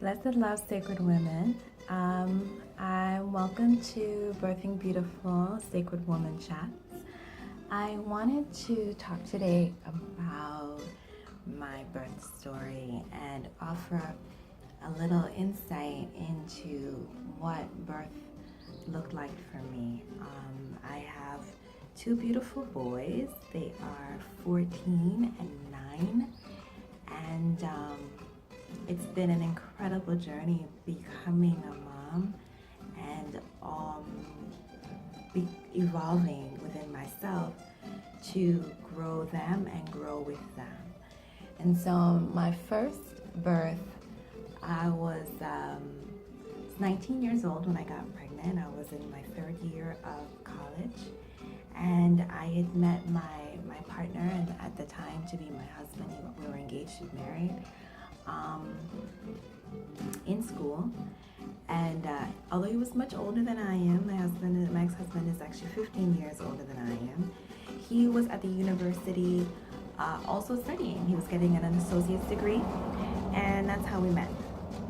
Blessed love, sacred women. I'm welcome to Birthing Beautiful Sacred Woman Chats. I wanted to talk today about my birth story and offer a little insight into what birth looked like for me. I have two beautiful boys. They are 14 and 9, and it's been an incredible journey becoming a mom and evolving within myself to grow them and grow with them. And so my first birth, I was 19 years old when I got pregnant. I was in my third year of college, and I had met my partner, and at the time to be my husband. We were engaged and married in school. And although he was much older than I am, my ex-husband is actually 15 years older than I am. He was at the university also studying. He was getting an associate's degree, and that's how we met.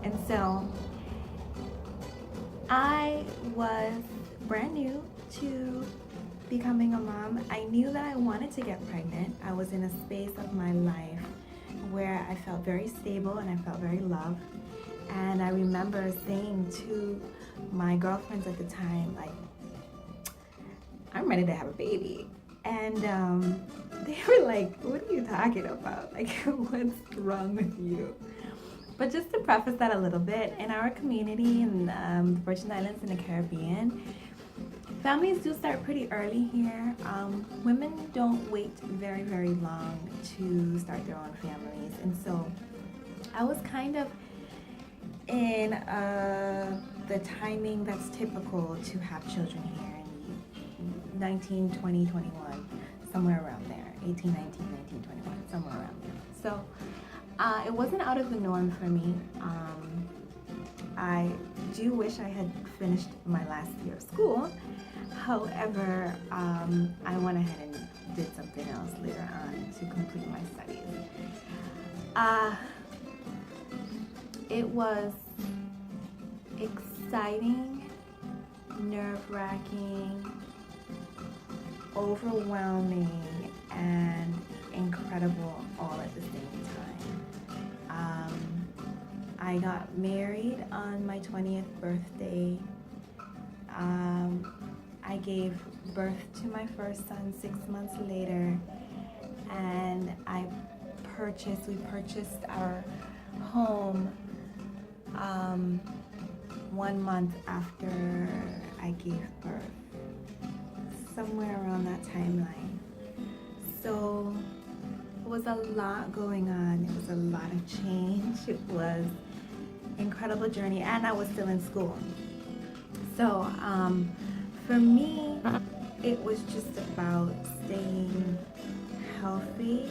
And so I was brand new to becoming a mom. I knew that I wanted to get pregnant. I was in a space of my life where I felt very stable and I felt very loved. And I remember saying to my girlfriends at the time, like, I'm ready to have a baby. And they were like, what are you talking about? Like, what's wrong with you? But just to preface that a little bit, in our community in the Virgin Islands in the Caribbean, families do start pretty early here. Women don't wait very, very long to start their own families. And so I was kind of in the timing that's typical to have children here in 19, 20, 21, somewhere around there, 18, 19, 19, 21, somewhere around there. So it wasn't out of the norm for me. I do wish I had finished my last year of school. However, I went ahead and did something else later on to complete my studies. It was exciting, nerve-wracking, overwhelming, and incredible all at the same time. I got married on my 20th birthday. I gave birth to my first son 6 months later, and we purchased our home 1 month after I gave birth, somewhere around that timeline. So it was a lot going on. It was a lot of change. It was an incredible journey, and I was still in school. So for me, it was just about staying healthy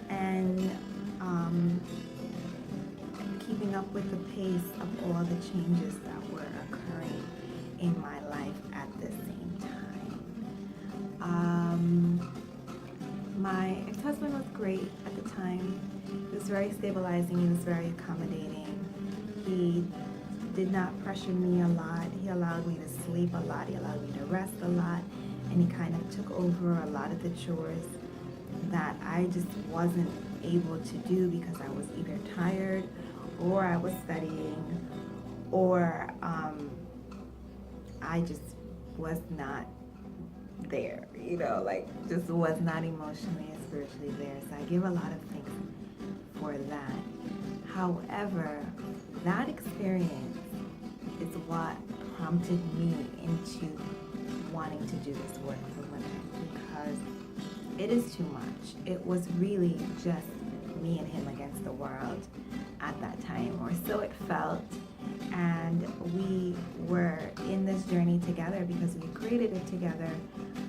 and keeping up with the pace of all the changes that were occurring in my life at the same time. My ex-husband was great at the time. He was very stabilizing. He was very accommodating. He did not pressure me a lot. He allowed me to sleep a lot. He allowed me to rest a lot. And he kind of took over a lot of the chores that I just wasn't able to do because I was either tired or I was studying, or I just was not there, like just was not emotionally and spiritually there. So I give a lot of thanks for that. However, that experience is what prompted me into wanting to do this work for women, because it is too much. It was really just me and him against the world at that time, or so it felt. And we were in this journey together because we created it together,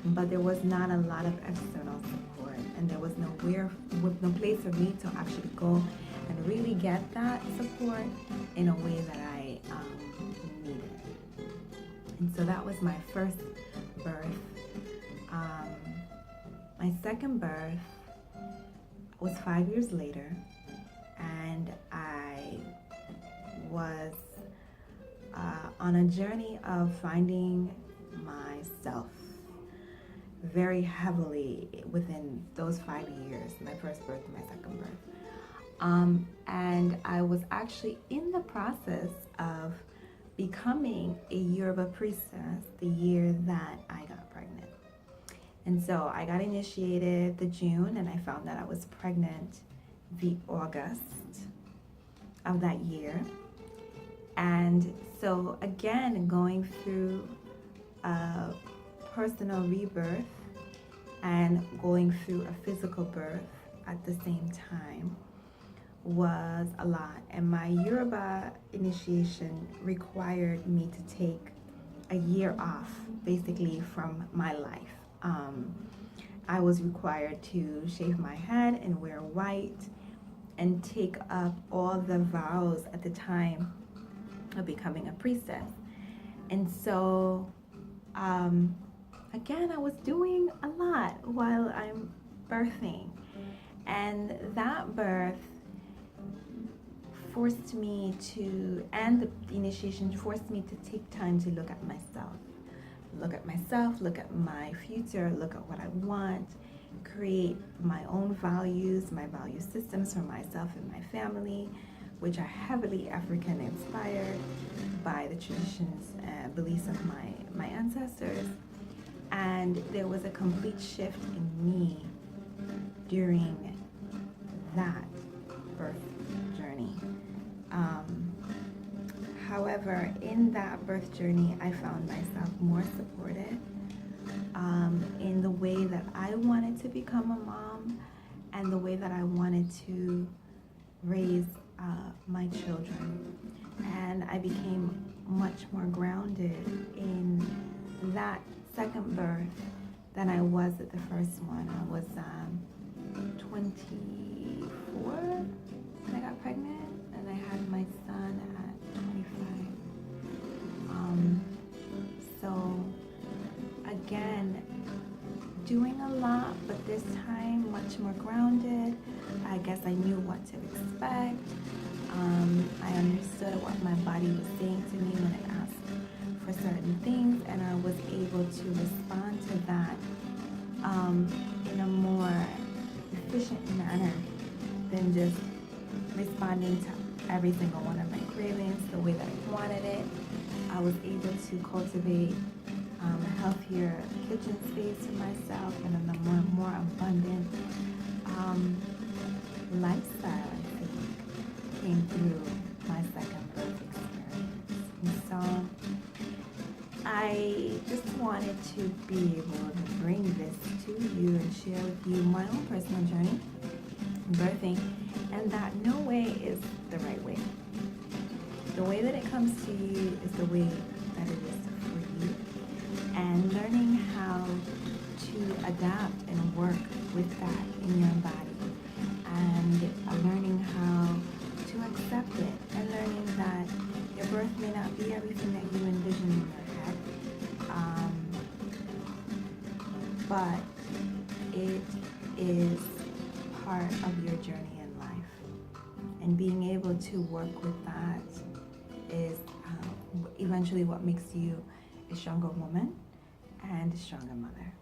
but there was not a lot of external support, and there was no place for me to actually go and really get that support in a way that I needed. And so that was my first birth. My second birth was 5 years later, and I was on a journey of finding myself very heavily within those 5 years, my first birth and my second birth. And I was actually in the process of becoming a Yoruba priestess the year that I got pregnant. And so I got initiated the June, and I found that I was pregnant the August of that year. And so again, going through a personal rebirth and going through a physical birth at the same time was a lot. And my Yoruba initiation required me to take a year off, basically, from my life. I was required to shave my head and wear white and take up all the vows at the time of becoming a priestess. And so, again, I was doing a lot while I'm birthing. And that birth forced me to, and the initiation forced me to take time to look at myself, look at my future, look at what I want, create my own values, my value systems for myself and my family, which are heavily African inspired by the traditions and beliefs of my ancestors. And there was a complete shift in me during that birth journey. However, in that birth journey, I found myself more supported in the way that I wanted to become a mom and the way that I wanted to raise my children. And I became much more grounded in that second birth than I was at the first one. I was 24 when I got pregnant, and I had my son at 25. So again, doing a lot, but this time much more grounded. I guess I knew what to expect. I understood what my body was saying to me when it asked for certain things, and I was able to respond to that in a more efficient manner than just responding to every single one of my cravings the way that I wanted it. I was able to cultivate a healthier kitchen space for myself and a more abundant lifestyle, I think, came through my second birth experience. And so I just wanted to be able to bring this to you and share with you my own personal journey in birthing, and that no way is the right way. The way that it comes to you is the way that it is for you. And learning how to adapt and work with that in your body. And learning how to accept it. And learning that your birth may not be everything that you envision in your head. But it is part of your journey in life. And being able to work with that is eventually what makes you a stronger woman and a stronger mother.